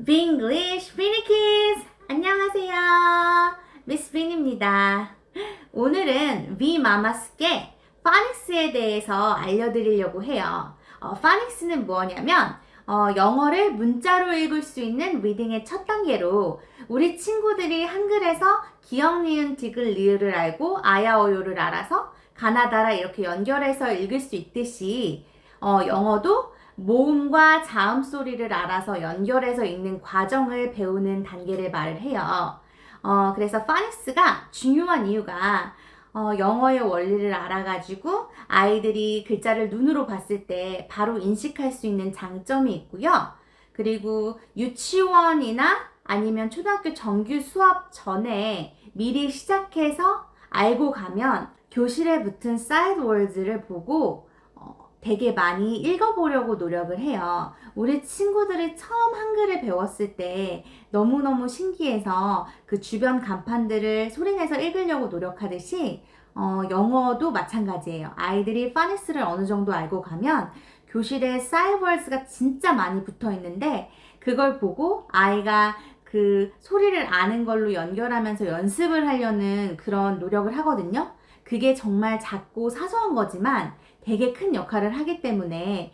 English Vinny Kids! 안녕하세요. 미스 빈입니다. 오늘은 V 마마스께 파닉스에 대해서 알려드리려고 해요. 파닉스는 뭐냐면 영어를 문자로 읽을 수 있는 리딩의 첫 단계로 우리 친구들이 한글에서 기역, 니은, 디귿, 리을을 알고 아야어요를 알아서 가나다라 이렇게 연결해서 읽을 수 있듯이 영어도 모음과 자음 소리를 알아서 연결해서 읽는 과정을 배우는 단계를 말을 해요. 그래서 파닉스가 중요한 이유가 영어의 원리를 알아가지고 아이들이 글자를 눈으로 봤을 때 바로 인식할 수 있는 장점이 있고요. 그리고 유치원이나 아니면 초등학교 정규 수업 전에 미리 시작해서 알고 가면 교실에 붙은 사이드 월드를 보고 되게 많이 읽어보려고 노력을 해요. 우리 친구들이 처음 한글을 배웠을 때 너무너무 신기해서 그 주변 간판들을 소리내서 읽으려고 노력하듯이 영어도 마찬가지예요. 아이들이 파닉스를 어느 정도 알고 가면 교실에 사이버스가 진짜 많이 붙어 있는데 그걸 보고 아이가 그 소리를 아는 걸로 연결하면서 연습을 하려는 그런 노력을 하거든요. 그게 정말 작고 사소한 거지만 되게 큰 역할을 하기 때문에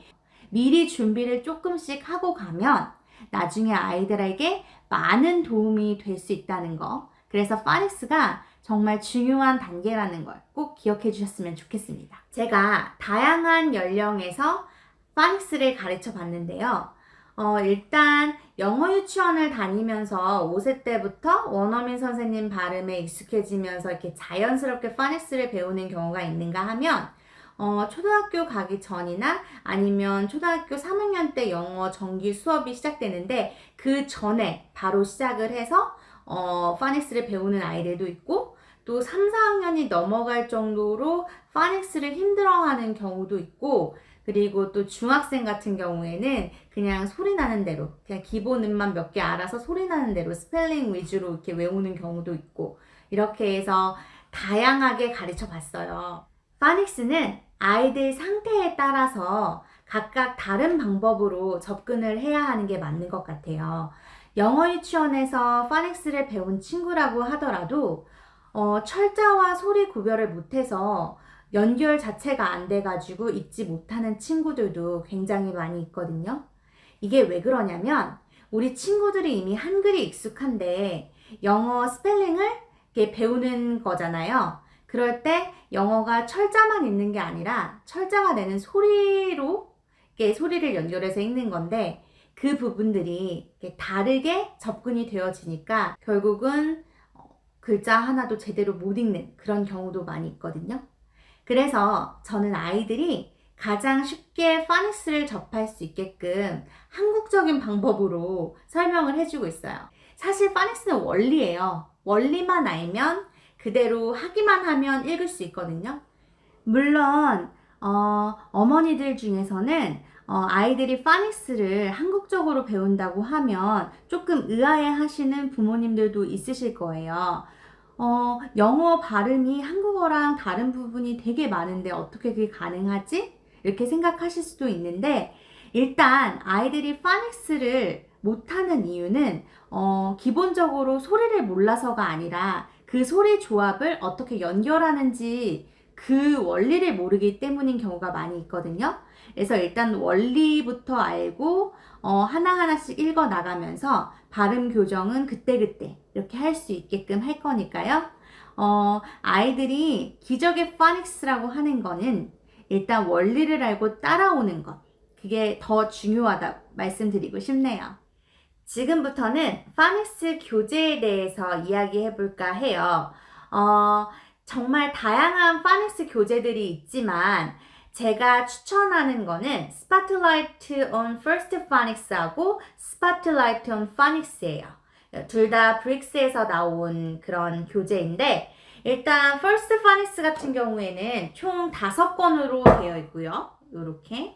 미리 준비를 조금씩 하고 가면 나중에 아이들에게 많은 도움이 될 수 있다는 거. 그래서 파닉스가 정말 중요한 단계라는 걸 꼭 기억해 주셨으면 좋겠습니다. 제가 다양한 연령에서 파닉스를 가르쳐 봤는데요. 일단 영어 유치원을 다니면서 5세 때부터 원어민 선생님 발음에 익숙해지면서 이렇게 자연스럽게 파닉스를 배우는 경우가 있는가 하면 초등학교 가기 전이나 아니면 초등학교 3학년 때 영어 정기 수업이 시작되는데 그 전에 바로 시작을 해서 파닉스를 배우는 아이들도 있고 또 3, 4학년이 넘어갈 정도로 파닉스를 힘들어하는 경우도 있고 그리고 또 중학생 같은 경우에는 그냥 소리 나는 대로 그냥 기본 음만 몇 개 알아서 소리 나는 대로 스펠링 위주로 이렇게 외우는 경우도 있고 이렇게 해서 다양하게 가르쳐 봤어요. 파닉스는 아이들 상태에 따라서 각각 다른 방법으로 접근을 해야 하는 게 맞는 것 같아요. 영어 유치원에서 파닉스를 배운 친구라고 하더라도 철자와 소리 구별을 못해서 연결 자체가 안 돼가지고 읽지 못하는 친구들도 굉장히 많이 있거든요. 이게 왜 그러냐면 우리 친구들이 이미 한글이 익숙한데 영어 스펠링을 이렇게 배우는 거잖아요. 그럴 때 영어가 철자만 있는 게 아니라 철자가 내는 소리로 이렇게 소리를 연결해서 읽는 건데 그 부분들이 이렇게 다르게 접근이 되어지니까 결국은 글자 하나도 제대로 못 읽는 그런 경우도 많이 있거든요. 그래서 저는 아이들이 가장 쉽게 파닉스를 접할 수 있게끔 한국적인 방법으로 설명을 해주고 있어요. 사실 파닉스는 원리예요. 원리만 알면 그대로 하기만 하면 읽을 수 있거든요. 물론 어머니들 중에서는 아이들이 파닉스를 한국적으로 배운다고 하면 조금 의아해 하시는 부모님들도 있으실 거예요. 영어 발음이 한국어랑 다른 부분이 되게 많은데 어떻게 그게 가능하지? 이렇게 생각하실 수도 있는데 일단 아이들이 파닉스를 못하는 이유는 기본적으로 소리를 몰라서가 아니라 그 소리 조합을 어떻게 연결하는지 그 원리를 모르기 때문인 경우가 많이 있거든요. 그래서 일단 원리부터 알고 하나하나씩 읽어 나가면서 발음 교정은 그때그때 이렇게 할 수 있게끔 할 거니까요. 아이들이 기적의 파닉스라고 하는 거는 일단 원리를 알고 따라오는 것. 그게 더 중요하다 말씀드리고 싶네요. 지금부터는 파닉스 교재에 대해서 이야기해 볼까 해요. 정말 다양한 파닉스 교재들이 있지만 제가 추천하는 거는 Spotlight on First Phonics하고 Spotlight on Phonics예요. 둘 다 브릭스에서 나온 그런 교재인데 일단 First Phonics 같은 경우에는 총 5권으로 되어 있고요. 이렇게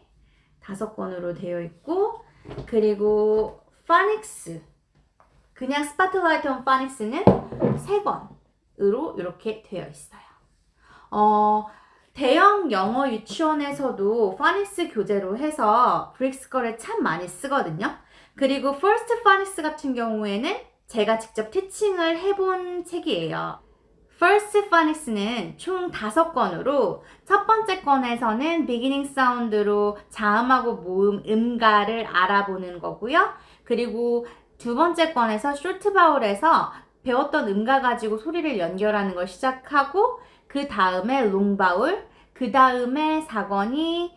5권으로 되어 있고 그리고 Phonics 그냥 Spotlight on Phonics는 3권으로 이렇게 되어 있어요. 대형 영어 유치원에서도 파닉스 교재로 해서 브릭스 거를 참 많이 쓰거든요. 그리고 First Phonics 같은 경우에는 제가 직접 티칭을 해본 책이에요. First Phonics는 총 5권으로 첫 번째 권에서는 beginning 사운드로 자음하고 모음, 음가를 알아보는 거고요. 그리고 두 번째 권에서 short vowel에서 배웠던 음가 가지고 소리를 연결하는 걸 시작하고 그 다음에 long vowel, 그 다음에 4권이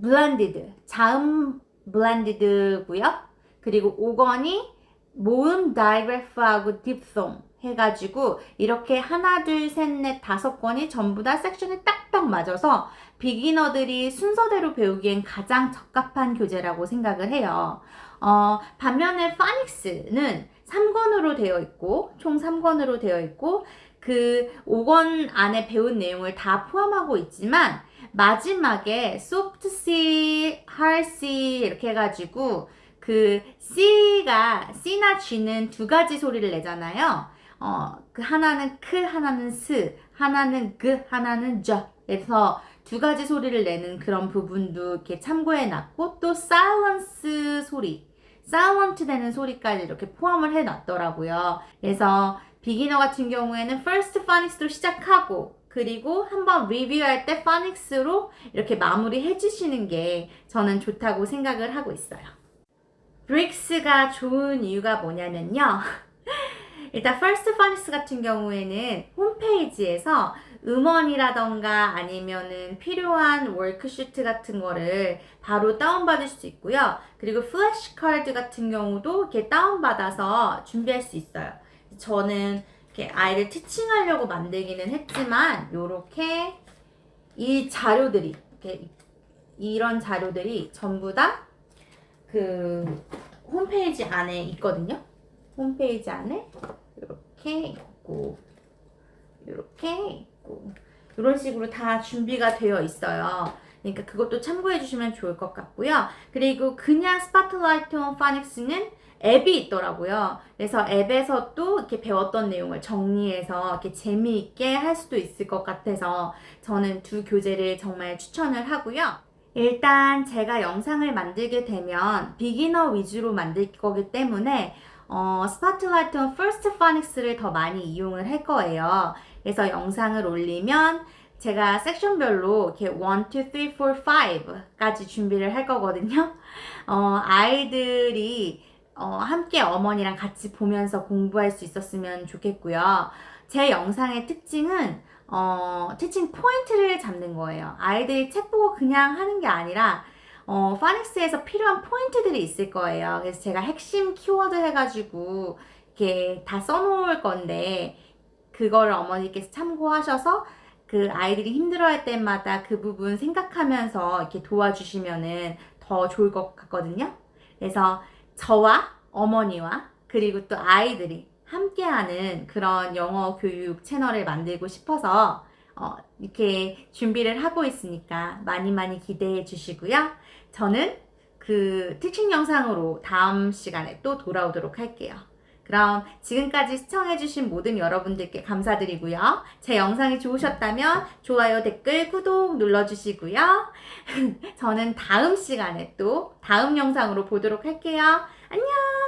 blended, 자음 blended고요. 그리고 5권이 모음 다이그래프하고 딥송 해가지고 이렇게 하나, 둘, 셋, 넷, 5권이 전부 다 섹션이 딱딱 맞아서 비기너들이 순서대로 배우기엔 가장 적합한 교재라고 생각을 해요. 반면에 파닉스는 3권으로 되어 있고 총 3권으로 되어 있고 그 5권 안에 배운 내용을 다 포함하고 있지만 마지막에 soft C, hard C 이렇게 해가지고 그 C나 G는 두 가지 소리를 내잖아요. 그 하나는 크, 하나는 스, 하나는 그, 하나는 저. 그래서 두 가지 소리를 내는 그런 부분도 이렇게 참고해 놨고 또 silence 소리, silent 되는 소리까지 이렇게 포함을 해 놨더라고요. 그래서 비기너 같은 경우에는 first phonics로 시작하고 그리고 한번 리뷰할 때 phonics로 이렇게 마무리 해주시는 게 저는 좋다고 생각을 하고 있어요. 브릭스가 좋은 이유가 뭐냐면요. 일단 First Phonics 같은 경우에는 홈페이지에서 음원이라던가 아니면은 필요한 워크시트 같은 거를 바로 다운받을 수 있고요. 그리고 플래시카드 같은 경우도 이렇게 다운받아서 준비할 수 있어요. 저는 이렇게 아이를 티칭하려고 만들기는 했지만 요렇게 이 자료들이 이렇게 이런 자료들이 전부 다 그 홈페이지 안에 있거든요. 홈페이지 안에 이렇게 있고 이렇게 있고 이런 식으로 다 준비가 되어 있어요. 그러니까 그것도 참고해 주시면 좋을 것 같고요. 그리고 그냥 스파트라이트 온 파닉스는 앱이 있더라고요. 그래서 앱에서 또 이렇게 배웠던 내용을 정리해서 이렇게 재미있게 할 수도 있을 것 같아서 저는 두 교재를 정말 추천을 하고요. 일단 제가 영상을 만들게 되면 비기너 위주로 만들 거기 때문에 스파트라이트 온 퍼스트 파닉스를 더 많이 이용을 할 거예요. 그래서 영상을 올리면 제가 섹션별로 이렇게 1, 2, 3, 4, 5까지 준비를 할 거거든요. 아이들이 함께 어머니랑 같이 보면서 공부할 수 있었으면 좋겠고요. 제 영상의 특징은 티칭 포인트를 잡는 거예요. 아이들이 책 보고 그냥 하는 게 아니라 파닉스에서 필요한 포인트들이 있을 거예요. 그래서 제가 핵심 키워드 해가지고 이렇게 다 써놓을 건데 그거를 어머니께서 참고하셔서 그 아이들이 힘들어할 때마다 그 부분 생각하면서 이렇게 도와주시면은 더 좋을 것 같거든요. 그래서 저와 어머니와 그리고 또 아이들이 함께하는 그런 영어 교육 채널을 만들고 싶어서 이렇게 준비를 하고 있으니까 많이 많이 기대해 주시고요. 저는 그 티칭 영상으로 다음 시간에 또 돌아오도록 할게요. 그럼 지금까지 시청해주신 모든 여러분들께 감사드리고요. 제 영상이 좋으셨다면 좋아요, 댓글, 구독 눌러주시고요. 저는 다음 시간에 또 다음 영상으로 보도록 할게요. 안녕!